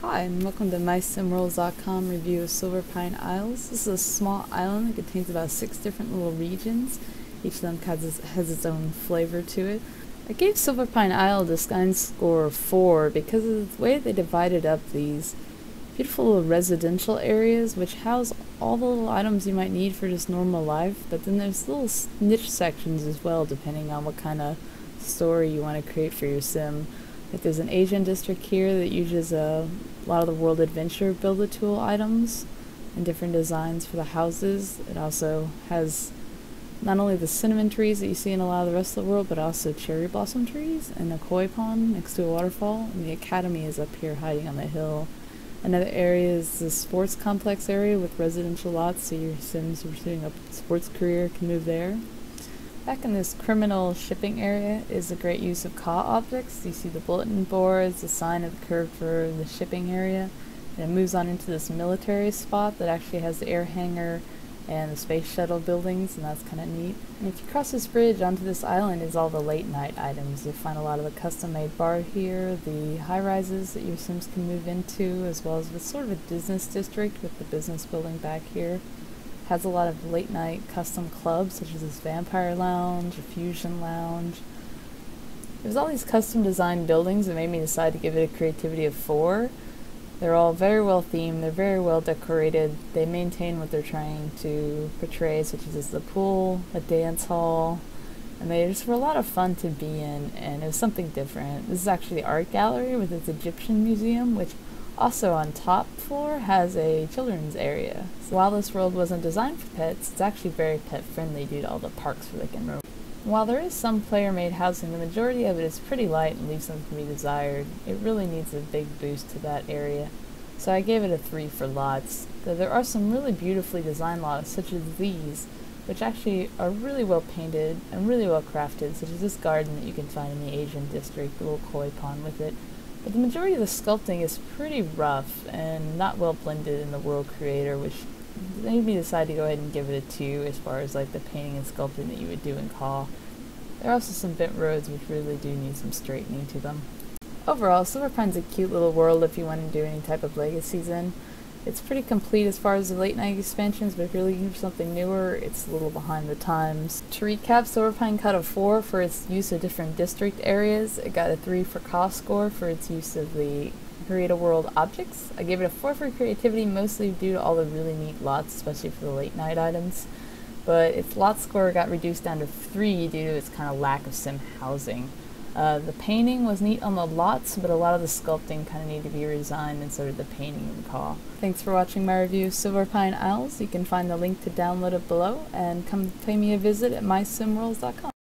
Hi, and welcome to MySimWorlds.com review of Silverpine Isles. This is a small island that contains about 6 different little regions. Each of them has its own flavor to it. I gave Silverpine Isle a design score of 4 because of the way they divided up these beautiful little residential areas which house all the little items you might need for just normal life, but then there's little niche sections as well depending on what kind of story you want to create for your sim. Like there's an Asian district here that uses a lot of the World Adventure Build-A-Tool items and different designs for the houses. It also has not only the cinnamon trees that you see in a lot of the rest of the world, but also cherry blossom trees and a koi pond next to a waterfall. And the academy is up here hiding on the hill. Another area is the sports complex area with residential lots, so your sims pursuing a sports career can move there. Back in this criminal shipping area is a great use of CAW objects. You see the bulletin boards, the sign of the curve for the shipping area, and it moves on into this military spot that actually has the air hangar and the space shuttle buildings, and that's kind of neat. And if you cross this bridge onto this island is all the late night items. You'll find a lot of the custom made bar here, the high rises that your sims can move into, as well as with sort of a business district with the business building back here. Has a lot of late night custom clubs such as this vampire lounge, a fusion lounge. There's all these custom designed buildings that made me decide to give it a creativity of 4. They're all very well themed, they're very well decorated, they maintain what they're trying to portray, such as the pool, a dance hall, and they just were a lot of fun to be in, and it was something different. This is actually the art gallery with its Egyptian museum, which also on top floor has a children's area. So while this world wasn't designed for pets, it's actually very pet friendly due to all the parks where they can roam. While there is some player-made housing, the majority of it is pretty light and leaves something to be desired. It really needs a big boost to that area. So I gave it a 3 for lots, though there are some really beautifully designed lots such as these, which actually are really well painted and really well crafted, such as this garden that you can find in the Asian district, a little koi pond with it. But the majority of the sculpting is pretty rough and not well blended in the world creator, which made me decide to go ahead and give it a 2 as far as like the painting and sculpting that you would do in CAW. There are also some bent roads which really do need some straightening to them. Overall, Silverpine's a cute little world if you want to do any type of legacies in. It's pretty complete as far as the late night expansions, but if you're looking for something newer, it's a little behind the times. To recap, Silverpine got a 4 for its use of different district areas. It got a 3 for CAW score for its use of the Create a World objects. I gave it a 4 for creativity, mostly due to all the really neat lots, especially for the late night items. But its lot score got reduced down to 3 due to its kind of lack of sim housing. The painting was neat on the lots, but a lot of the sculpting kind of needed to be redesigned, and so did the painting in CAW. Thanks for watching my review of Silverpine Isles. You can find the link to download it below, and come pay me a visit at MySimWorlds.com.